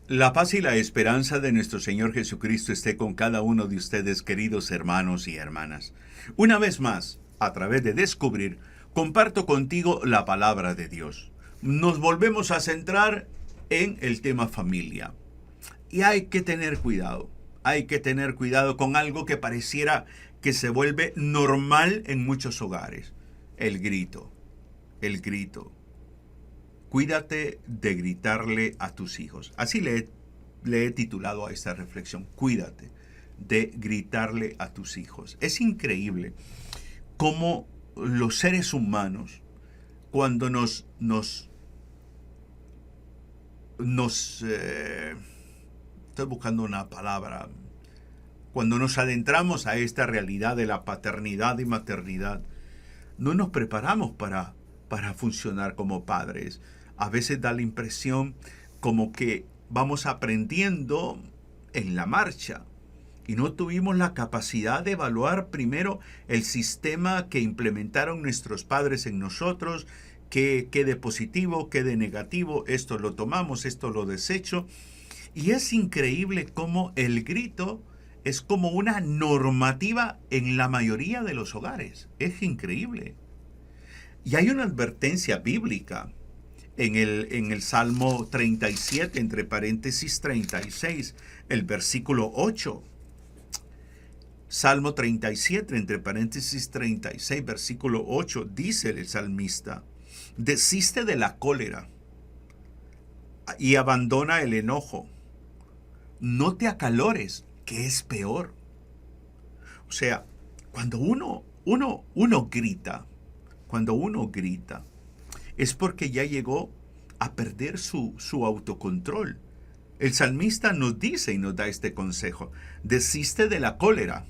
La paz y la esperanza de nuestro Señor Jesucristo esté con cada uno de ustedes, queridos hermanos y hermanas. Una vez más, a través de Descubrir, comparto contigo la palabra de Dios. Nos volvemos a centrar en el tema familia. Y hay que tener cuidado. Hay que tener cuidado con algo que pareciera que se vuelve normal en muchos hogares. El grito. El grito. Cuídate de gritarle a tus hijos. Así le he titulado a esta reflexión. Cuídate de gritarle a tus hijos. Es increíble cómo los seres humanos, cuando estoy buscando una palabra, cuando nos adentramos a esta realidad de la paternidad y maternidad, no nos preparamos para funcionar como padres. A veces da la impresión como que vamos aprendiendo en la marcha y no tuvimos la capacidad de evaluar primero el sistema que implementaron nuestros padres en nosotros, qué de positivo, qué de negativo, esto lo tomamos, esto lo desecho. Y es increíble cómo el grito es como una normativa en la mayoría de los hogares. Es increíble. Y hay una advertencia bíblica en el Salmo 37, entre paréntesis 36, el versículo 8. Salmo 37, entre paréntesis 36, versículo 8, dice el salmista: desiste de la cólera y abandona el enojo. No te acalores, que es peor. O sea, cuando uno grita, cuando uno grita, es porque ya llegó a perder su autocontrol. El salmista nos dice y nos da este consejo: desiste de la cólera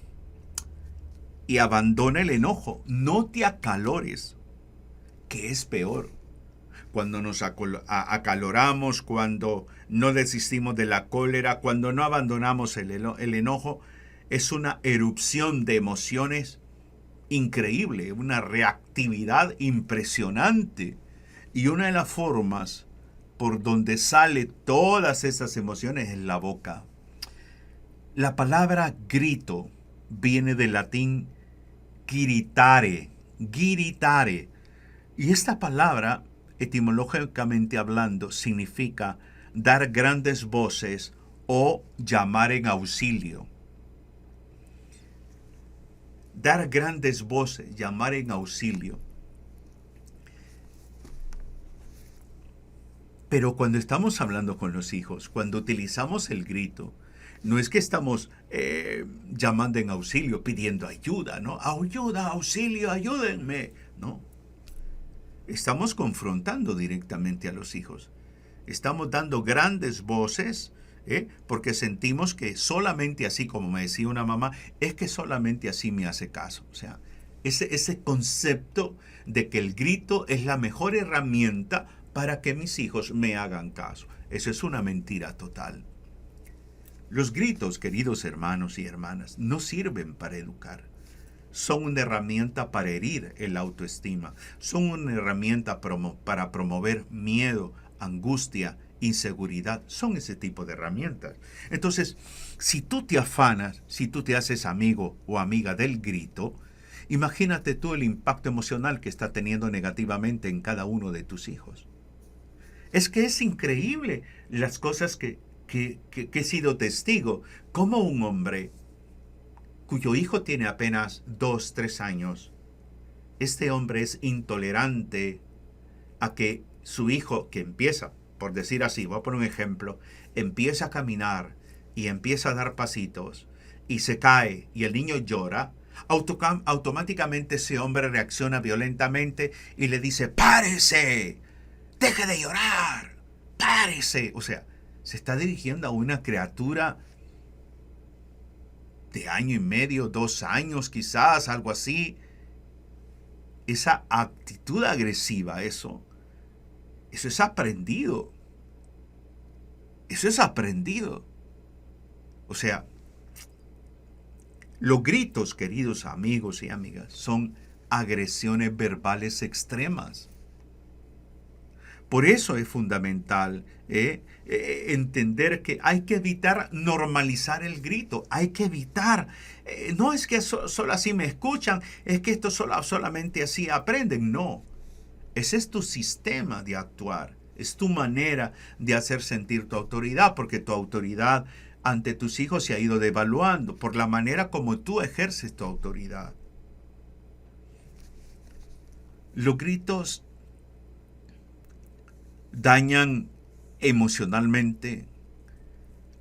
y abandona el enojo. No te acalores, que es peor. Cuando nos acaloramos, cuando no desistimos de la cólera, cuando no abandonamos el enojo, es una erupción de emociones increíble, una reactividad impresionante. Y una de las formas por donde sale todas esas emociones es la boca. La palabra grito viene del latín giritare, giritare. Y esta palabra, etimológicamente hablando, significa dar grandes voces o llamar en auxilio. Dar grandes voces, llamar en auxilio. Pero cuando estamos hablando con los hijos, cuando utilizamos el grito, no es que estamos llamando en auxilio, pidiendo ayuda, ¿no? Ayuda, auxilio, ayúdenme. No. Estamos confrontando directamente a los hijos. Estamos dando grandes voces, porque sentimos que solamente así, como me decía una mamá, es que solamente así me hace caso. O sea, ese concepto de que el grito es la mejor herramienta para que mis hijos me hagan caso. Eso es una mentira total. Los gritos, queridos hermanos y hermanas, no sirven para educar. Son una herramienta para herir el autoestima. Son una herramienta para promover miedo, angustia, inseguridad. Son ese tipo de herramientas. Entonces, si tú te afanas, si tú te haces amigo o amiga del grito, imagínate tú el impacto emocional que está teniendo negativamente en cada uno de tus hijos. Es que es increíble las cosas que he sido testigo. Como un hombre cuyo hijo tiene apenas 2, 3 años, este hombre es intolerante a que su hijo, que empieza, por decir así, voy a poner un ejemplo, empieza a caminar y empieza a dar pasitos y se cae y el niño llora, automáticamente ese hombre reacciona violentamente y le dice: ¡párese! ¡Deje de llorar! ¡Párese! O sea, se está dirigiendo a una criatura de año y medio, 2 años quizás, algo así. Esa actitud agresiva, eso es aprendido. Eso es aprendido. O sea, los gritos, queridos amigos y amigas, son agresiones verbales extremas. Por eso es fundamental entender que hay que evitar normalizar el grito, hay que evitar, no es que solo así me escuchan, es que esto solamente así aprenden, no. Ese es tu sistema de actuar, es tu manera de hacer sentir tu autoridad, porque tu autoridad ante tus hijos se ha ido devaluando por la manera como tú ejerces tu autoridad. Los gritos dañan emocionalmente,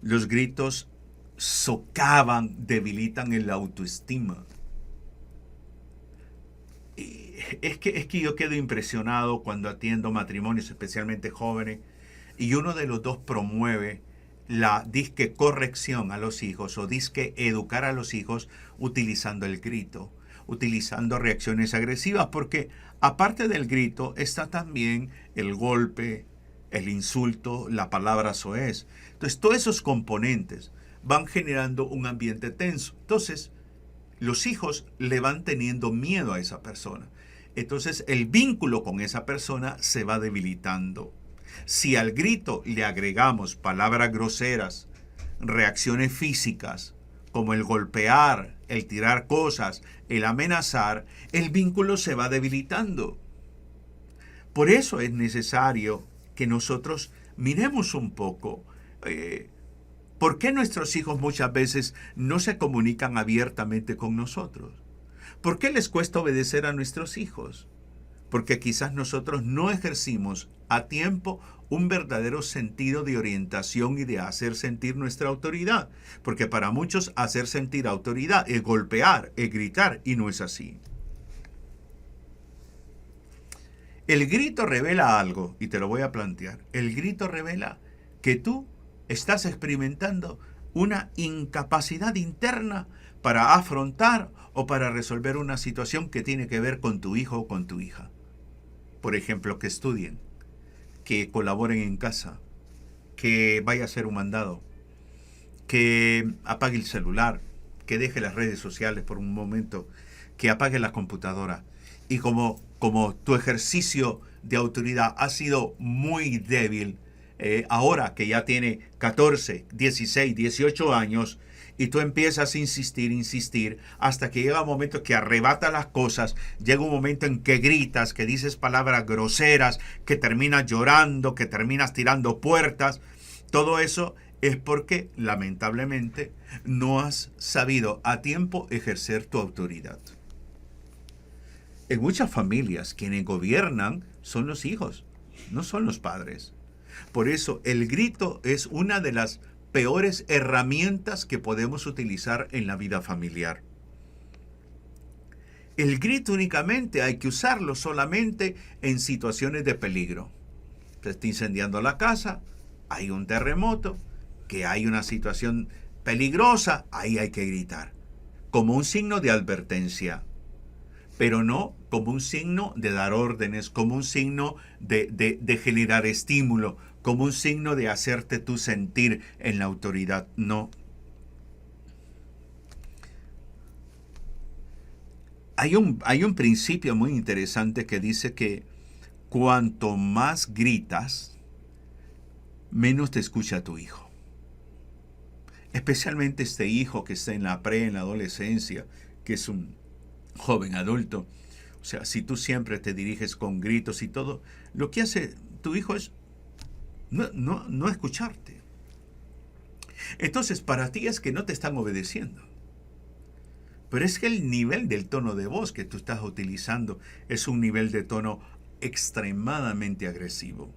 los gritos socavan, debilitan el autoestima. Es que yo quedo impresionado cuando atiendo matrimonios, especialmente jóvenes, y uno de los dos promueve la disque corrección a los hijos o disque educar a los hijos utilizando el grito, utilizando reacciones agresivas, porque aparte del grito está también el golpe, el insulto, la palabra soez. Entonces todos esos componentes van generando un ambiente tenso. Entonces los hijos le van teniendo miedo a esa persona. Entonces el vínculo con esa persona se va debilitando. Si al grito le agregamos palabras groseras, reacciones físicas, como el golpear, el tirar cosas, el amenazar, el vínculo se va debilitando. Por eso es necesario que nosotros miremos un poco por qué nuestros hijos muchas veces no se comunican abiertamente con nosotros. ¿Por qué les cuesta obedecer a nuestros hijos? Porque quizás nosotros no ejercimos a tiempo un verdadero sentido de orientación y de hacer sentir nuestra autoridad. Porque para muchos hacer sentir autoridad es golpear, es gritar, y no es así. El grito revela algo, y te lo voy a plantear. El grito revela que tú estás experimentando una incapacidad interna para afrontar o para resolver una situación que tiene que ver con tu hijo o con tu hija. Por ejemplo, que estudien, que colaboren en casa, que vaya a hacer un mandado, que apague el celular, que deje las redes sociales por un momento, que apague la computadora. Y como tu ejercicio de autoridad ha sido muy débil, ahora que ya tiene 14, 16, 18 años, y tú empiezas a insistir, hasta que llega un momento que arrebata las cosas, llega un momento en que gritas, que dices palabras groseras, que terminas llorando, que terminas tirando puertas. Todo eso es porque, lamentablemente, no has sabido a tiempo ejercer tu autoridad. En muchas familias, quienes gobiernan son los hijos, no son los padres. Por eso, el grito es una de las peores herramientas que podemos utilizar en la vida familiar. El grito únicamente hay que usarlo solamente en situaciones de peligro. Se está incendiando la casa, hay un terremoto, que hay una situación peligrosa, ahí hay que gritar, como un signo de advertencia, pero no como un signo de dar órdenes, como un signo de generar estímulo, como un signo de hacerte tú sentir en la autoridad. No. Hay un principio muy interesante que dice que cuanto más gritas, menos te escucha tu hijo. Especialmente este hijo que está en la en la adolescencia, que es un joven adulto. O sea, si tú siempre te diriges con gritos y todo, lo que hace tu hijo es no escucharte. Entonces, para ti es que no te están obedeciendo. Pero es que el nivel del tono de voz que tú estás utilizando es un nivel de tono extremadamente agresivo.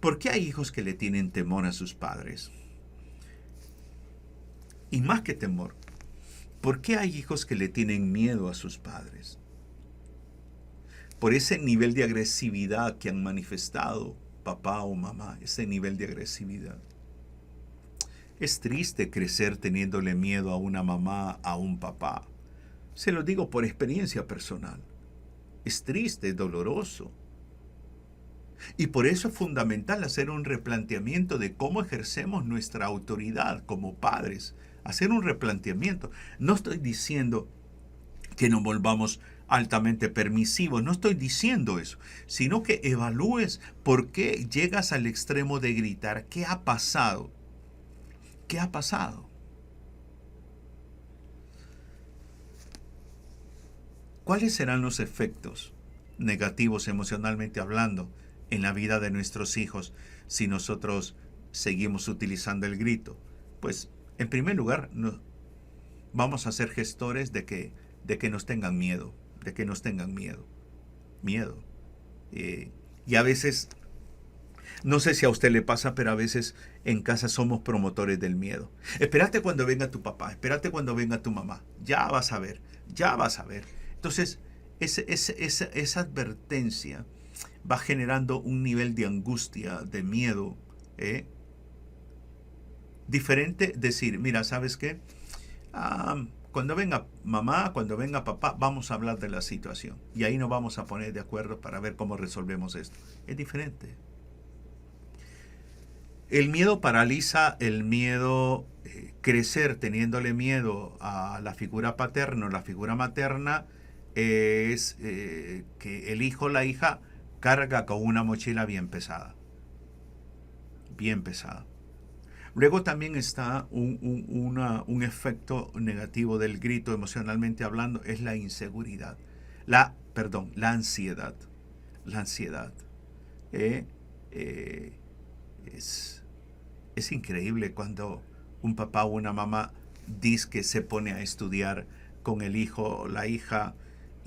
¿Por qué hay hijos que le tienen temor a sus padres? Y más que temor, ¿por qué hay hijos que le tienen miedo a sus padres? Por ese nivel de agresividad que han manifestado papá o mamá, ese nivel de agresividad. Es triste crecer teniéndole miedo a una mamá, a un papá. Se lo digo por experiencia personal. Es triste, es doloroso. Y por eso es fundamental hacer un replanteamiento de cómo ejercemos nuestra autoridad como padres. Hacer un replanteamiento. No estoy diciendo que nos volvamos altamente permisivos. No estoy diciendo eso, sino que evalúes por qué llegas al extremo de gritar. ¿Qué ha pasado? ¿Qué ha pasado? ¿Cuáles serán los efectos negativos emocionalmente hablando en la vida de nuestros hijos si nosotros seguimos utilizando el grito? Pues, en primer lugar, vamos a ser gestores de que nos tengan miedo, de que nos tengan miedo. Y a veces, no sé si a usted le pasa, pero a veces en casa somos promotores del miedo. Espérate cuando venga tu papá, espérate cuando venga tu mamá, ya vas a ver, ya vas a ver. Entonces, esa advertencia va generando un nivel de angustia, de miedo, diferente. Decir, mira, ¿sabes qué? Cuando venga mamá, cuando venga papá, vamos a hablar de la situación. Y ahí nos vamos a poner de acuerdo para ver cómo resolvemos esto. Es diferente. El miedo paraliza, el miedo, crecer teniéndole miedo a la figura paterna o la figura materna, es que el hijo o la hija carga con una mochila bien pesada. Bien pesada. Luego también está un efecto negativo del grito emocionalmente hablando, es la inseguridad. La ansiedad. La ansiedad. Es increíble cuando un papá o una mamá dice que se pone a estudiar con el hijo o la hija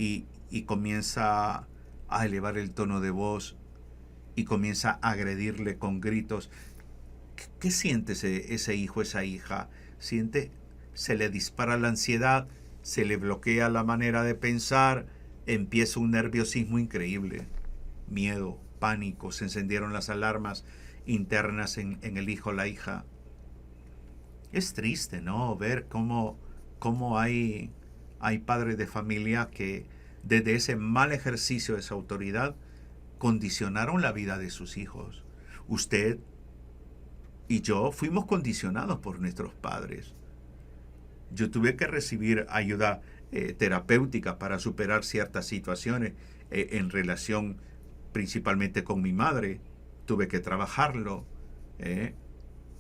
y comienza a elevar el tono de voz y comienza a agredirle con gritos. ¿Qué siente ese hijo, esa hija? Se le dispara la ansiedad, se le bloquea la manera de pensar, empieza un nerviosismo increíble, miedo, pánico, se encendieron las alarmas internas en el hijo o la hija. Es triste, ¿no? Ver cómo hay padres de familia que desde ese mal ejercicio de esa autoridad condicionaron la vida de sus hijos. Usted y yo fuimos condicionados por nuestros padres. Yo tuve que recibir ayuda terapéutica para superar ciertas situaciones en relación principalmente con mi madre. Tuve que trabajarlo.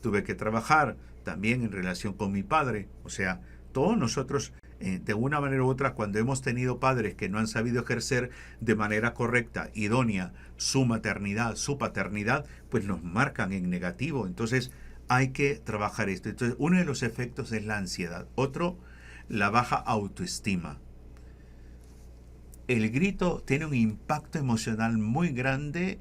Tuve que trabajar también en relación con mi padre. O sea, todos nosotros, de una manera u otra, cuando hemos tenido padres que no han sabido ejercer de manera correcta, idónea, su maternidad, su paternidad, pues nos marcan en negativo. Entonces, hay que trabajar esto. Entonces, uno de los efectos es la ansiedad. Otro, la baja autoestima. El grito tiene un impacto emocional muy grande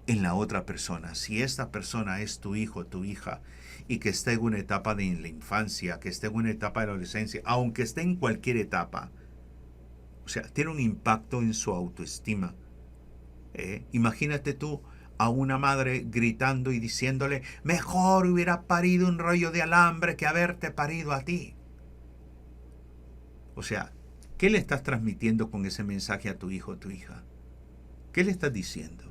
en la otra persona. Si esta persona es tu hijo, tu hija, y que está en una etapa de la infancia, que está en una etapa de la adolescencia, aunque esté en cualquier etapa, o sea, tiene un impacto en su autoestima. Imagínate tú a una madre gritando y diciéndole, mejor hubiera parido un rollo de alambre que haberte parido a ti. O sea, ¿qué le estás transmitiendo con ese mensaje a tu hijo o tu hija? ¿Qué le estás diciendo?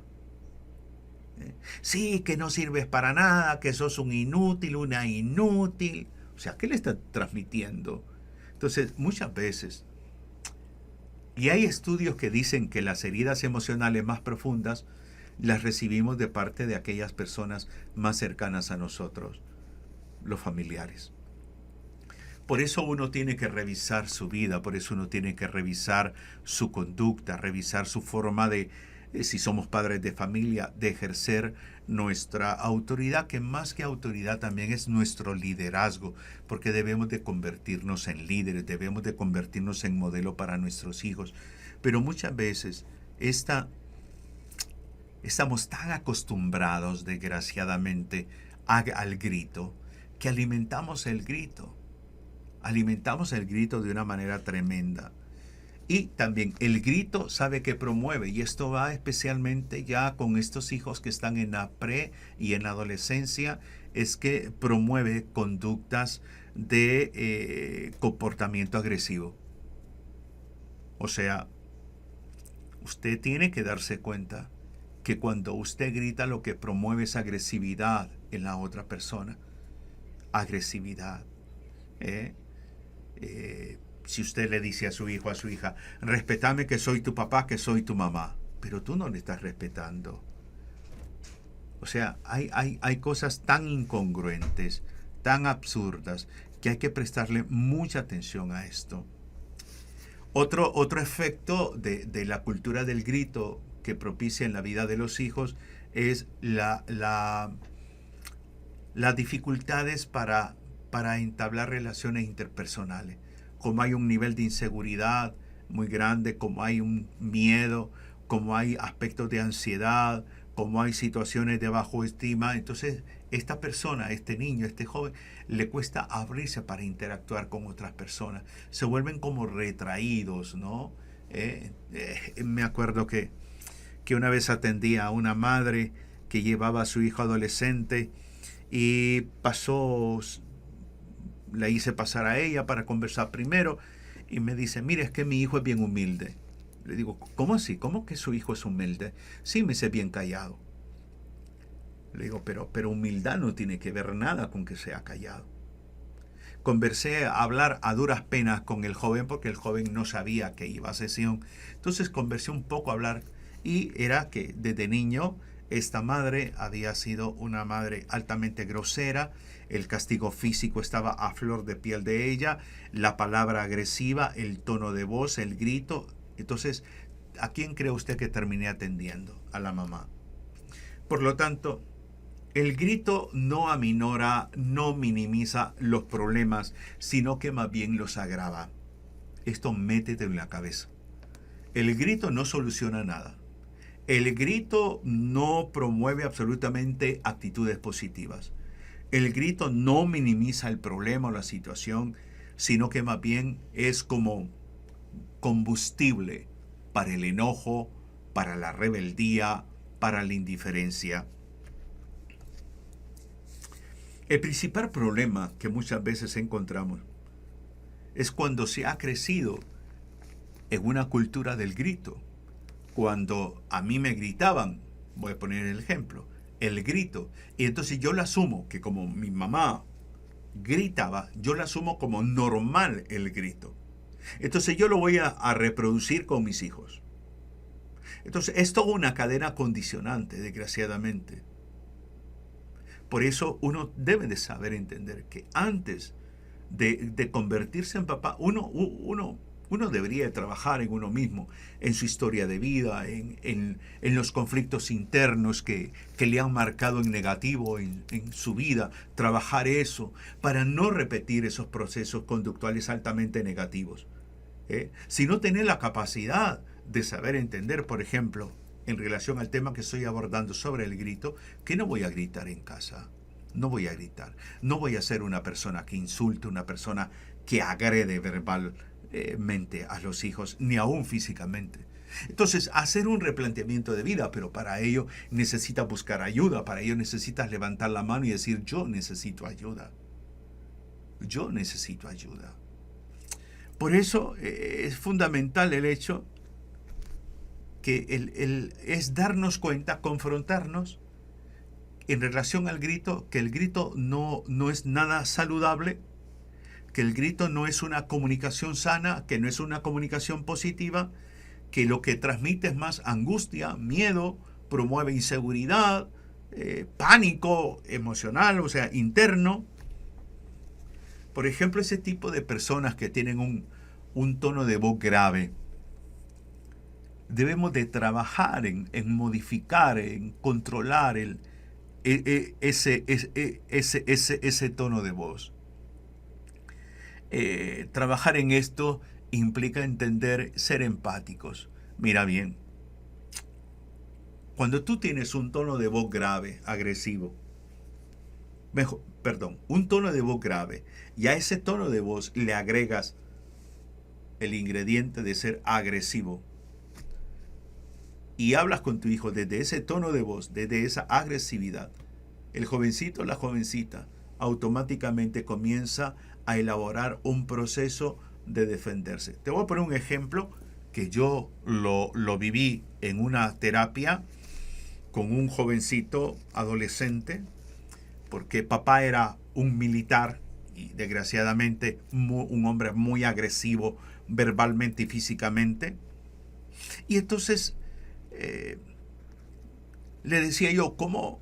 Sí, que no sirves para nada, que sos un inútil, una inútil. O sea, ¿qué le estás transmitiendo? Entonces, muchas veces, y hay estudios que dicen que las heridas emocionales más profundas las recibimos de parte de aquellas personas más cercanas a nosotros, los familiares. Por eso uno tiene que revisar su vida, por eso uno tiene que revisar su conducta, revisar su forma de, si somos padres de familia, de ejercer nuestra autoridad, que más que autoridad también es nuestro liderazgo, porque debemos de convertirnos en líderes, debemos de convertirnos en modelo para nuestros hijos. Pero muchas veces estamos tan acostumbrados, desgraciadamente, al grito, que alimentamos el grito de una manera tremenda. Y también el grito sabe que promueve, y esto va especialmente ya con estos hijos que están en la pre y en la adolescencia, es que promueve conductas de comportamiento agresivo. O sea, usted tiene que darse cuenta que cuando usted grita lo que promueve es agresividad en la otra persona. Agresividad. Si usted le dice a su hijo, a su hija, respétame que soy tu papá, que soy tu mamá, pero tú no le estás respetando. O sea, hay cosas tan incongruentes, tan absurdas, que hay que prestarle mucha atención a esto. Otro efecto de la cultura del grito que propicia en la vida de los hijos es las dificultades para entablar relaciones interpersonales. Como hay un nivel de inseguridad muy grande, como hay un miedo, como hay aspectos de ansiedad, como hay situaciones de bajo estima, entonces esta persona, este niño, este joven, le cuesta abrirse para interactuar con otras personas. Se vuelven como retraídos, ¿no? Me acuerdo que una vez atendía a una madre que llevaba a su hijo adolescente y la hice pasar a ella para conversar primero y me dice, mire, es que mi hijo es bien humilde. Le digo, ¿cómo así? ¿Cómo que su hijo es humilde? Sí, me dice, bien callado. Le digo, pero humildad no tiene que ver nada con que sea callado. Conversé a hablar a duras penas con el joven porque el joven no sabía que iba a sesión. Entonces conversé un poco a hablar y era que desde niño esta madre había sido una madre altamente grosera, el castigo físico estaba a flor de piel de ella, la palabra agresiva, el tono de voz, el grito. Entonces, ¿a quién cree usted que terminé atendiendo? A la mamá. Por lo tanto, el grito no aminora, no minimiza los problemas, sino que más bien los agrava. Esto métete en la cabeza. El grito no soluciona nada. El grito no promueve absolutamente actitudes positivas. El grito no minimiza el problema o la situación, sino que más bien es como combustible para el enojo, para la rebeldía, para la indiferencia. El principal problema que muchas veces encontramos es cuando se ha crecido en una cultura del grito. Cuando a mí me gritaban, voy a poner el ejemplo, el grito, y entonces yo lo asumo que como mi mamá gritaba, yo lo asumo como normal el grito. Entonces yo lo voy a reproducir con mis hijos. Entonces es toda una cadena condicionante, desgraciadamente. Por eso uno debe de saber entender que antes de convertirse en papá, uno debería trabajar en uno mismo, en su historia de vida, en los conflictos internos que le han marcado en negativo en su vida, trabajar eso para no repetir esos procesos conductuales altamente negativos. Si no tener la capacidad de saber entender, por ejemplo, en relación al tema que estoy abordando sobre el grito, que no voy a gritar en casa. No voy a gritar. No voy a ser una persona que insulte, una persona que agrede verbalmente a los hijos, ni aún físicamente. Entonces, hacer un replanteamiento de vida, pero para ello necesitas buscar ayuda, para ello necesitas levantar la mano y decir, yo necesito ayuda. Yo necesito ayuda. Por eso es fundamental el hecho que es darnos cuenta, confrontarnos en relación al grito, que el grito no es nada saludable, que el grito no es una comunicación sana, que no es una comunicación positiva, que lo que transmite es más angustia, miedo, promueve inseguridad, pánico emocional, o sea, interno. Por ejemplo, ese tipo de personas que tienen un tono de voz grave, debemos de trabajar en modificar, en controlar ese tono de voz. Trabajar en esto implica entender, ser empáticos. Mira bien, cuando tú tienes un tono de voz grave, agresivo, un tono de voz grave, y a ese tono de voz le agregas el ingrediente de ser agresivo, y hablas con tu hijo desde ese tono de voz, desde esa agresividad, el jovencito o la jovencita automáticamente comienza a elaborar un proceso de defenderse. Te voy a poner un ejemplo que yo lo viví en una terapia con un jovencito adolescente, porque papá era un militar y desgraciadamente un hombre muy agresivo verbalmente y físicamente. Y entonces le decía yo, ¿cómo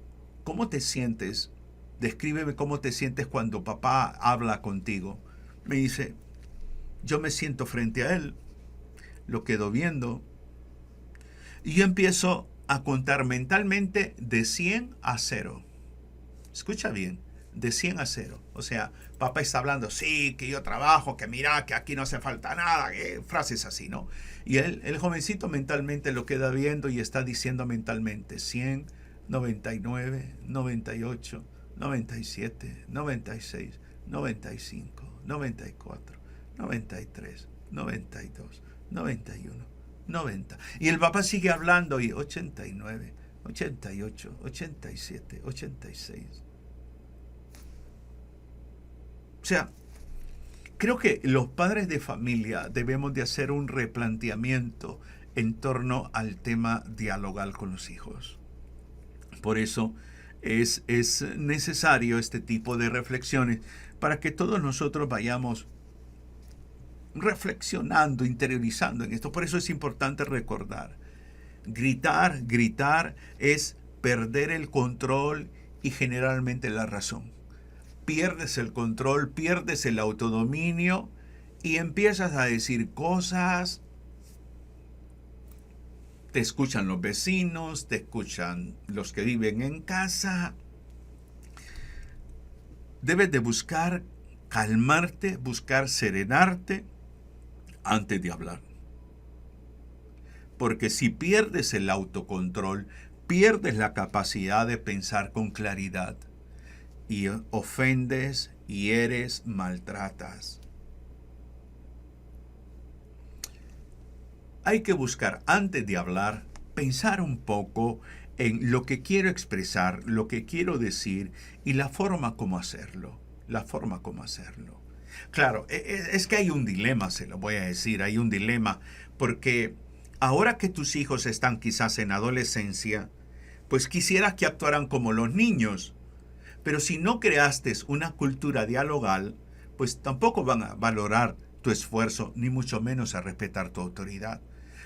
te sientes? Descríbeme cómo te sientes cuando papá habla contigo. Me dice, yo me siento frente a él, lo quedo viendo, y yo empiezo a contar mentalmente de 100 a 0. Escucha bien, de 100 a 0. O sea, papá está hablando, sí, que yo trabajo, que mira, que aquí no hace falta nada, frases así, ¿no? Y el jovencito mentalmente lo queda viendo y está diciendo mentalmente 100, 99, 98, 97, 96, 95, 94, 93, 92, 91, 90. Y el papá sigue hablando y 89, 88, 87, 86. O sea, creo que los padres de familia debemos de hacer un replanteamiento en torno al tema dialogal con los hijos. Por eso es necesario este tipo de reflexiones para que todos nosotros vayamos reflexionando, interiorizando en esto. Por eso es importante recordar. Gritar es perder el control y generalmente la razón. Pierdes el control, pierdes el autodominio y empiezas a decir cosas. Te escuchan los vecinos, te escuchan los que viven en casa. Debes de buscar calmarte, buscar serenarte antes de hablar. Porque si pierdes el autocontrol, pierdes la capacidad de pensar con claridad. Y ofendes, hieres, maltratas. Hay que buscar, antes de hablar, pensar un poco en lo que quiero expresar, lo que quiero decir y la forma como hacerlo. Claro, es que hay un dilema, se lo voy a decir, hay un dilema, porque ahora que tus hijos están quizás en adolescencia, pues quisieras que actuaran como los niños. Pero si no creaste una cultura dialogal, pues tampoco van a valorar tu esfuerzo, ni mucho menos a respetar tu autoridad.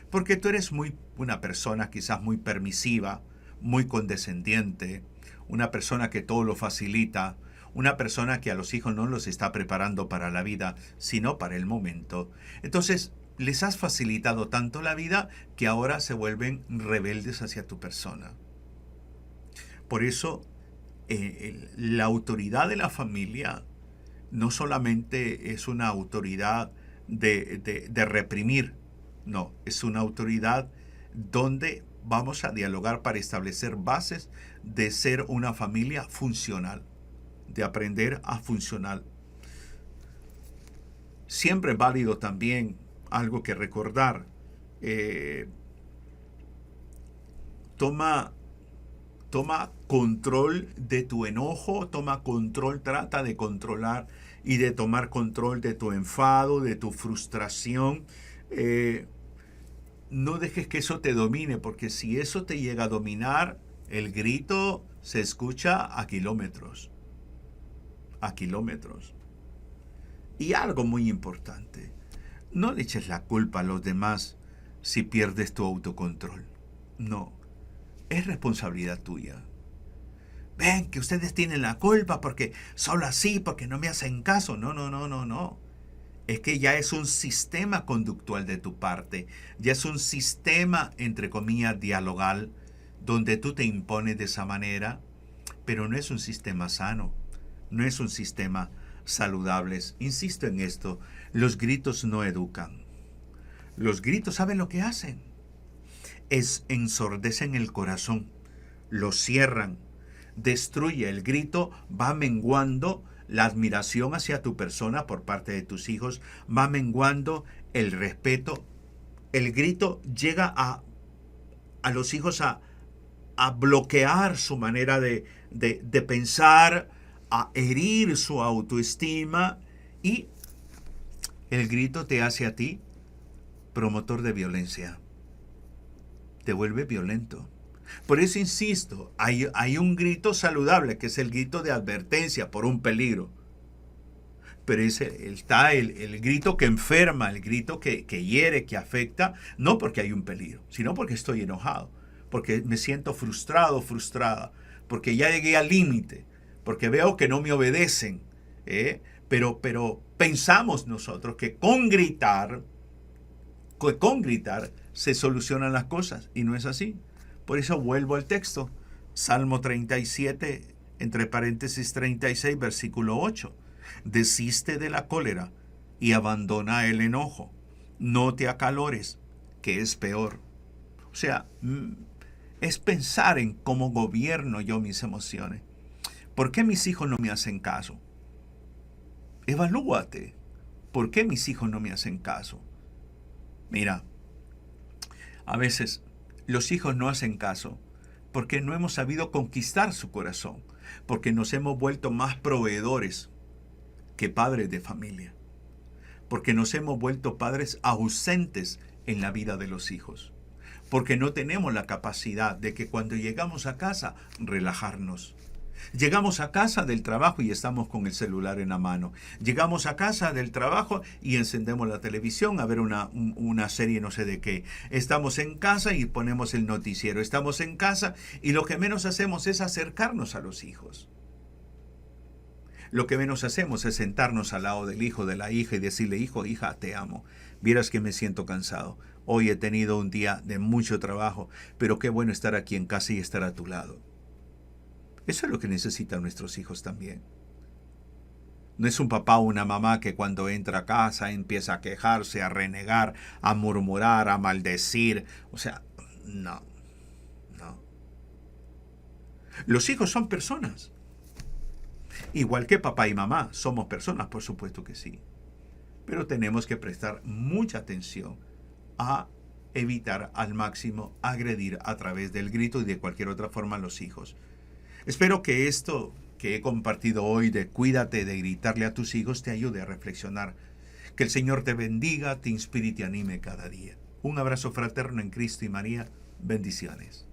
Porque tú eres una persona quizás muy permisiva, muy condescendiente, una persona que todo lo facilita, una persona que a los hijos no los está preparando para la vida, sino para el momento. Entonces, les has facilitado tanto la vida que ahora se vuelven rebeldes hacia tu persona. Por eso, la autoridad de la familia no solamente es una autoridad de reprimir, no, es una autoridad donde vamos a dialogar para establecer bases de ser una familia funcional, de aprender a funcionar. Siempre es válido también algo que recordar. Toma control de tu enojo, trata de controlar y de tomar control de tu enfado, de tu frustración. No dejes que eso te domine, porque si eso te llega a dominar, el grito se escucha a kilómetros. Y algo muy importante, no le eches la culpa a los demás si pierdes tu autocontrol. No. Es responsabilidad tuya. Ven, que ustedes tienen la culpa porque solo así, porque no me hacen caso. No. Es que ya es un sistema conductual de tu parte. Ya es un sistema, entre comillas, dialogal, donde tú te impones de esa manera, pero no es un sistema sano. No es un sistema saludable. Insisto en esto, los gritos no educan. Los gritos, ¿saben lo que hacen? Ensordecen el corazón, lo cierran, destruye. El grito va menguando la admiración hacia tu persona por parte de tus hijos, va menguando el respeto. El grito llega a los hijos a bloquear su manera de pensar, a herir su autoestima, y el grito te hace a ti promotor de violencia. Te vuelve violento. Por eso insisto, hay un grito saludable, que es el grito de advertencia por un peligro. pero está el grito que enferma, el grito que hiere, que afecta, no porque hay un peligro, sino porque estoy enojado, porque me siento frustrado, frustrada, porque ya llegué al límite, porque veo que no me obedecen, pero pensamos nosotros que con gritar se solucionan las cosas, y no es así. Por eso vuelvo al texto, Salmo 37, entre paréntesis 36, versículo 8. Desiste de la cólera y abandona el enojo. No te acalores, que es peor. O sea, es pensar en cómo gobierno yo mis emociones. ¿Por qué mis hijos no me hacen caso? Evalúate. ¿Por qué mis hijos no me hacen caso? Mira, a veces los hijos no hacen caso porque no hemos sabido conquistar su corazón, porque nos hemos vuelto más proveedores que padres de familia, porque nos hemos vuelto padres ausentes en la vida de los hijos, porque no tenemos la capacidad de que cuando llegamos a casa, relajarnos. Llegamos a casa del trabajo y estamos con el celular en la mano. Llegamos a casa del trabajo y encendemos la televisión a ver una serie no sé de qué. Estamos en casa y ponemos el noticiero. Estamos en casa y lo que menos hacemos es acercarnos a los hijos. Lo que menos hacemos es sentarnos al lado del hijo, de la hija y decirle, hijo, hija, te amo. Vieras que me siento cansado. Hoy he tenido un día de mucho trabajo, pero qué bueno estar aquí en casa y estar a tu lado. Eso es lo que necesitan nuestros hijos también. No es un papá o una mamá que cuando entra a casa empieza a quejarse, a renegar, a murmurar, a maldecir. O sea, no. Los hijos son personas. Igual que papá y mamá, somos personas, por supuesto que sí. Pero tenemos que prestar mucha atención a evitar al máximo agredir a través del grito y de cualquier otra forma a los hijos. Espero que esto que he compartido hoy de cuídate de gritarle a tus hijos te ayude a reflexionar. Que el Señor te bendiga, te inspire y te anime cada día. Un abrazo fraterno en Cristo y María. Bendiciones.